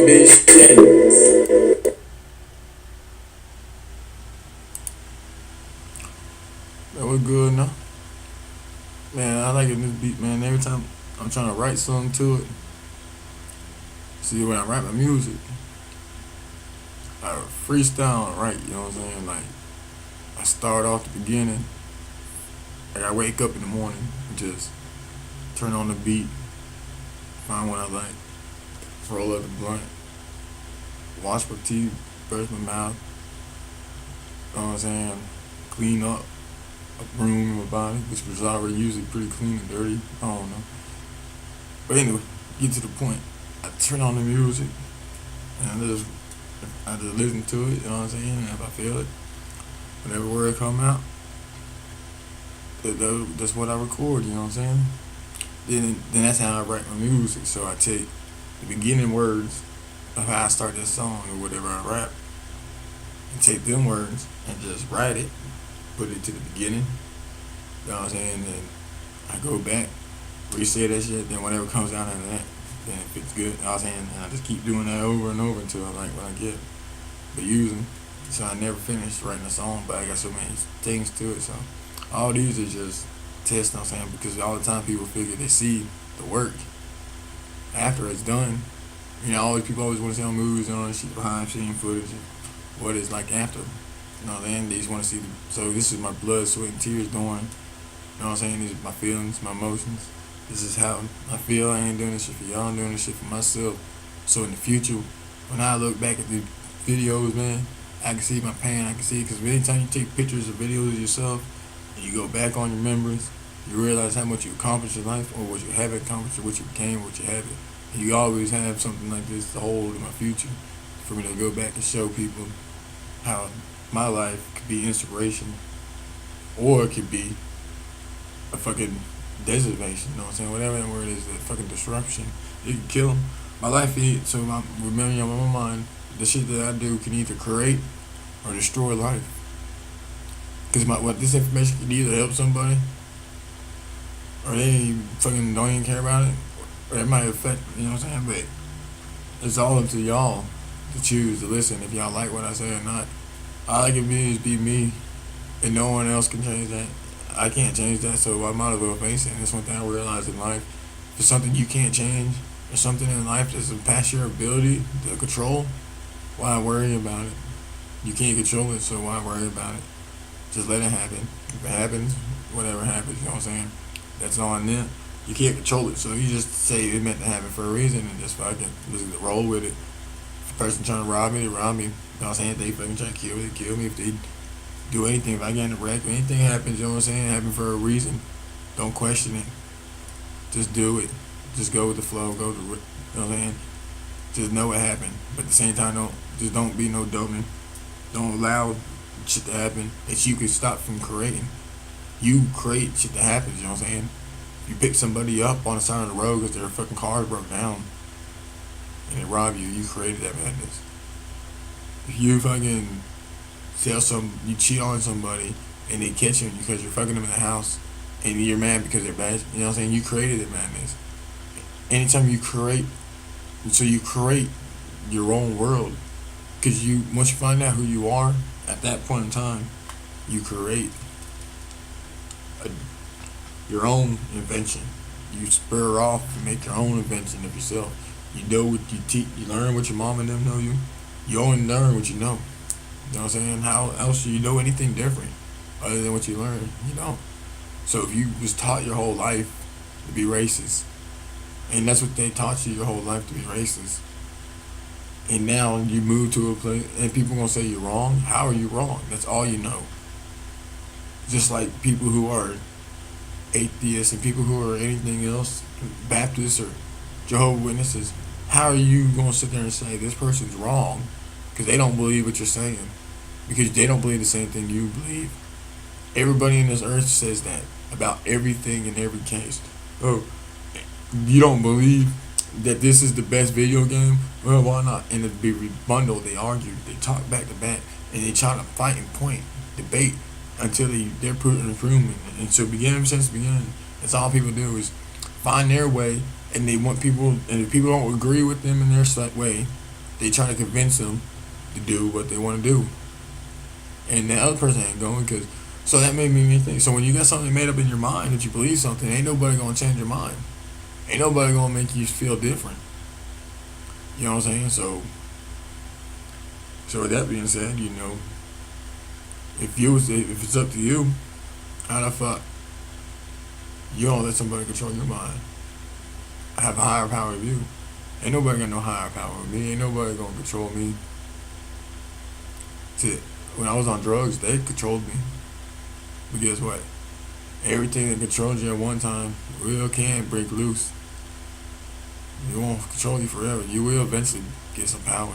That was good, no? Man, I like it in this beat, man. Every time I'm trying to write something to it, see when I write my music, I freestyle and write, you know what I'm saying? Like, I start off the beginning, like I wake up in the morning and just turn on the beat, find what I like, roll up the blunt, wash my teeth, brush my mouth, you know what I'm saying? Clean up a room in my body, which was already usually pretty clean and dirty. I don't know. But anyway, get to the point. I turn on the music and I just listen to it, you know what I'm saying? And if I feel it, whenever word come out, that's what I record, you know what I'm saying? Then that's how I write my music. So I take the beginning words of how I start that song or whatever I rap and take them words and just write it, put it to the beginning, you know what I'm saying? Then I go back, reset that shit, then whatever comes out of that, then if it's good, you know what I'm saying? And I just keep doing that over and over until I like what I get. But using, so I never finished writing a song, but I got so many things to it. So all these are just tests, you know what I'm saying? Because all the time people figure they see the work after it's done. You know, always people always want to see on movies and all this shit, behind scene footage, and what it's like after. You know, then they just want to see. So this is my blood, sweat, and tears doing. You know what I'm saying? These are my feelings, my emotions. This is how I feel. I ain't doing this shit for y'all. I'm doing this shit for myself. So in the future, when I look back at the videos, man, I can see my pain. I can see, because anytime you take pictures or videos of yourself and you go back on your memories, you realize how much you accomplished in life, or what you haven't accomplished, or what you became, what you haven't. And you always have something like this to hold in my future for me to go back and show people how my life could be inspiration, or it could be a fucking desolation, you know what I'm saying? Whatever that word is, that fucking disruption. It can kill them. My life is, so I'm remembering on my mind, the shit that I do can either create or destroy life. Because what this information can either help somebody, or they fucking don't even care about it, or it might affect, you know what I'm saying? But it's all up to y'all to choose to listen if y'all like what I say or not. All I can be is be me, and no one else can change that. I can't change that, so I might as well face it. And that's one thing I realized in life. If it's something you can't change, or something in life that's past your ability to control, why worry about it? You can't control it, so why worry about it? Just let it happen. If it happens, whatever happens, you know what I'm saying? That's on them. You can't control it, so you just say it meant to happen for a reason, and just fucking just roll with it. If a person trying to rob me, they rob me. You know what I'm saying? If they fucking try to kill me, they kill me. If they do anything, if I get in a wreck, or anything happens, you know what I'm saying? It happened for a reason. Don't question it. Just do it. Just go with the flow. Go to, you know what I'm saying? Just know it happened, but at the same time, don't be no dummy. Don't allow shit to happen that you can stop from creating. You create shit that happens, you know what I'm saying? You pick somebody up on the side of the road because their fucking car broke down and they rob you, you created that madness. If you fucking you cheat on somebody and they catch you because you're fucking them in the house and you're mad because they're bad, you know what I'm saying? You created that madness. Anytime you create, so you create your own world, because once you find out who you are at that point in time, you create your own invention. You spur off and make your own invention of yourself. You know what you teach. You learn what your mom and them know you. You only learn what you know. You know what I'm saying? How else do you know anything different other than what you learn? You don't. So if you was taught your whole life to be racist, and that's what they taught you your whole life, to be racist, and now you move to a place and people gonna say you're wrong, how are you wrong? That's all you know. Just like people who are atheists and people who are anything else, Baptists or Jehovah's Witnesses, how are you gonna sit there and say this person's wrong because they don't believe what you're saying, because they don't believe the same thing you believe? Everybody in this earth says that about everything in every case. Oh, you don't believe that this is the best video game? Well, why not? And it'd be rebundled. They argue, they talk back to back, and they try to fight and point, debate until they're proving improvement. And so since the beginning, that's all people do is find their way, and they want people, and if people don't agree with them in their way, they try to convince them to do what they want to do, and the other person ain't going because. So that made me think. So when you got something made up in your mind that you believe something, ain't nobody gonna change your mind. Ain't nobody gonna make you feel different. You know what I'm saying? So with that being said, if it's up to you, how the fuck you don't let somebody control your mind? I have a higher power of you. Ain't nobody got no higher power of me. Ain't nobody gonna control me. When I was on drugs, they controlled me. But guess what? Everything that controls you at one time can break loose. It won't control you forever. You will eventually get some power.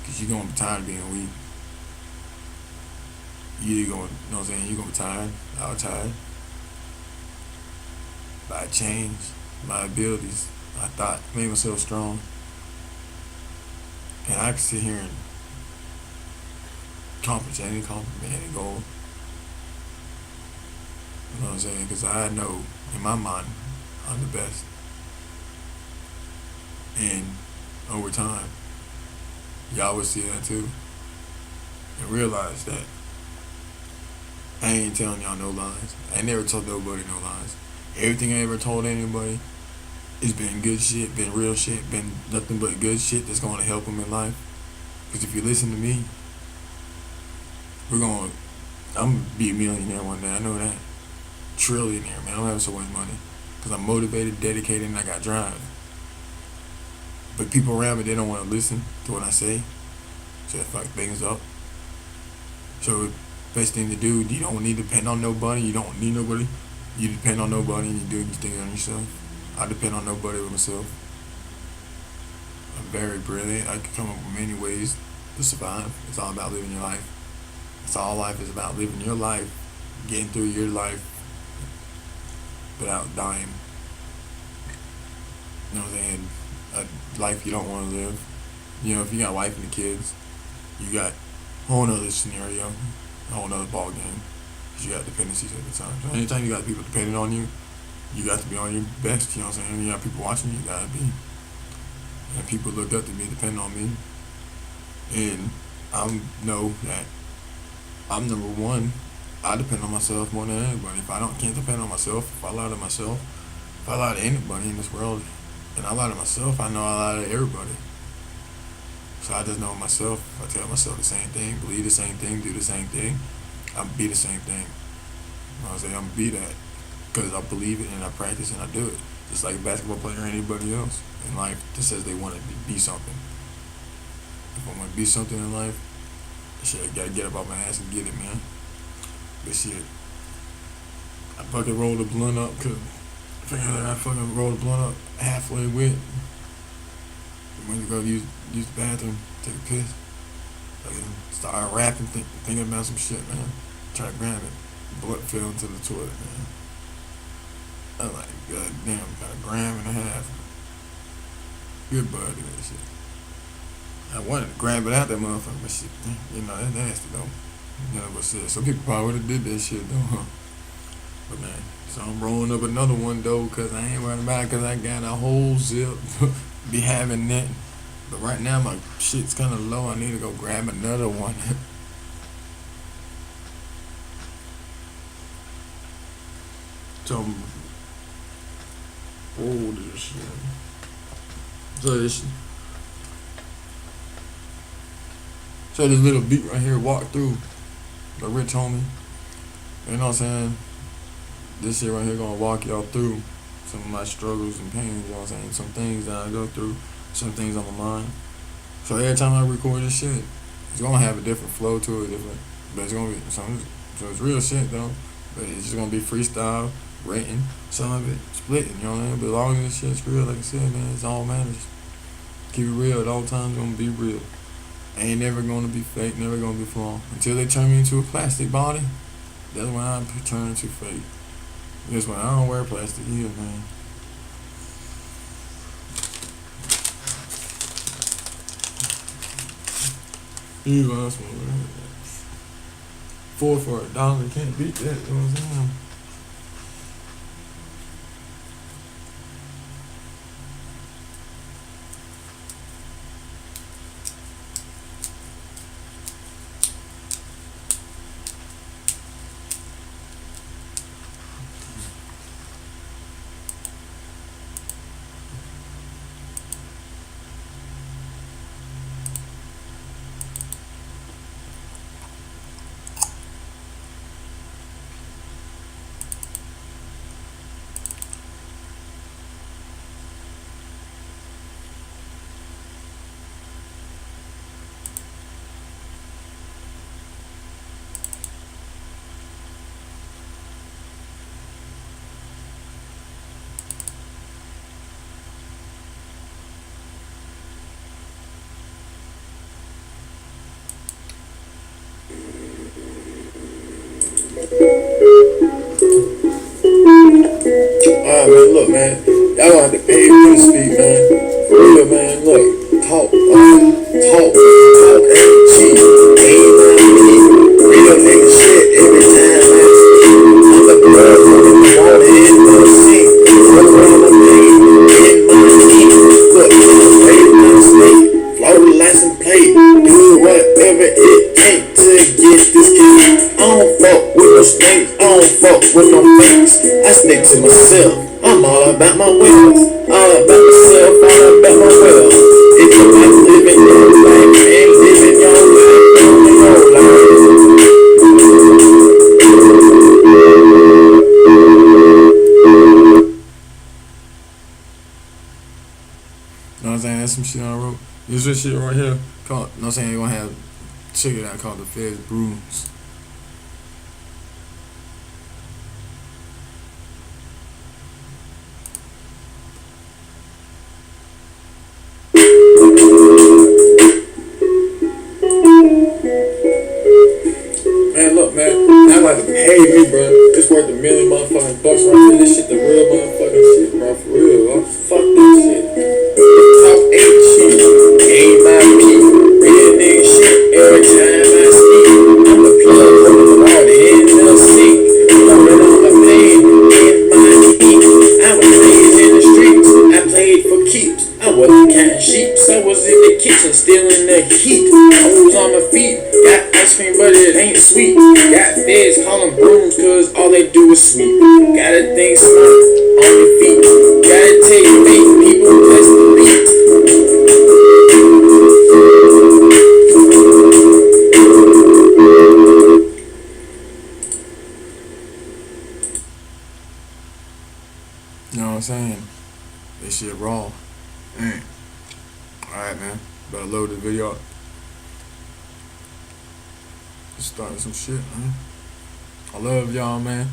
Because you're going to be tired of being weak. You're going to, you know what I'm saying? You're going to be tired. I was tired. But I changed my abilities. I thought, made myself strong. And I could sit here and accomplish any goal. You know what I'm saying? Because I know in my mind I'm the best. And over time, y'all will see that too. And realize that I ain't telling y'all no lies. I ain't never told nobody no lies. Everything I ever told anybody has been good shit, been real shit, been nothing but good shit that's going to help them in life. Because if you listen to me, I'm going to be a millionaire one day. I know that. Trillionaire, man. I don't have so much money. Because I'm motivated, dedicated, and I got drive. But people around me, they don't want to listen to what I say. So they fuck things up. So best thing to do, you don't need to depend on nobody. You don't need nobody. You depend on nobody and you do these things on yourself. I depend on nobody but myself. I'm very brilliant. I can come up with many ways to survive. It's all about living your life. That's all life is about, living your life, getting through your life without dying. You know what I'm saying? A life you don't want to live. If you got a wife and the kids, you got a whole nother scenario, a whole nother ball game. Because you got dependencies at the time. So anytime you got people depending on you, you got to be on your best. You know what I'm saying? You got people watching you, got to be. And people look up to me, depend on me. And I know that I'm number one. I depend on myself more than anybody. If I can't depend on myself, if I lie to myself, if I lie to anybody in this world, and I lie to myself, I know I lie to everybody. So I just know myself. If I tell myself the same thing, believe the same thing, do the same thing, I'm be the same thing. You know what I'm saying? I'm gonna be that because I believe it and I practice and I do it. Just like a basketball player or anybody else in life that says they want to be something. If I want to be something in life, shit, I gotta get up off my ass and get it, man. But shit, I fucking rolled the blunt up because I fucking rolled the blunt up halfway with. Went to go use the bathroom, take a piss. Fucking started rapping, thinking about some shit, man. Try to grab it. Blood fell into the toilet, man. I was like, god damn, got a gram and a half. Good bud to that shit. I wanted to grab it out that motherfucker, but shit, that's nasty though. But shit, some people probably would have did that shit though, huh? But man, so I'm rolling up another one though, cause I ain't worried about it, cause I got a whole zip. Be having that. But right now my shit's kinda low. I need to go grab another one. So this shit. So this little beat right here, walk through the rich homie. You know what I'm saying? This shit right here gonna walk y'all through some of my struggles and pains, you know what I'm saying? Some things that I go through, some things on my mind. So every time I record this shit, it's gonna have a different flow to it, but it's gonna be so it's real shit though. But it's just gonna be freestyle, written, some of it splitting, you know what I mean? But as long as this shit's real, like I said, man, it's all matters. Keep it real at all times, gonna be real. Ain't never gonna be fake, never gonna be flawed. Until they turn me into a plastic body, that's when I turn into fake. That's when I don't wear plastic either, man. You lost one. 4 for $1, can't beat that, you know what I'm saying? Nah, man, look, man. Y'all gonna have to pay me to speak, man. For real, man. Look, talk ain't cheap. Ain't my me. Real nigga shit every time I speak. I'm the blood running the water in the sink. Fuck around my pain in my heat. Look, raise my snake. Float the license plate. Do whatever it takes to get this kid. I don't fuck with no snakes. I don't fuck with no fakes. I stick to myself. I'm all about my wealth. All about myself. All about my wealth. If you like living your life and living your life, living your life. You know what I'm saying? That's some shit I wrote. This shit right here called, you know what I'm saying? You're gonna have, check it out, called the Feds Brooms. Man, look, man, I like to pay me, bro. It's worth $1 million motherfucking bucks right here. This shit the real motherfucking shit, bro. For real, bro. Fuck that shit. Talk ain't shit. Ain't my beat. Real nigga shit every time I speak. I'm the plug for the water in the sink. Loaded on the pain in my heat. I was raised in the streets. I played for keeps. I wasn't counting sheep. I was in the kitchen stealing the heat. I was on my feet. Got ice cream, but it ain't sweet. Got feds calling brooms, cause all they do is sweep. Gotta think smart on your feet. Gotta take fake people, bless the beat. You know what I'm saying? This shit raw. Man. Alright, man. Better load the video up. Just starting some shit, man. I love y'all, man.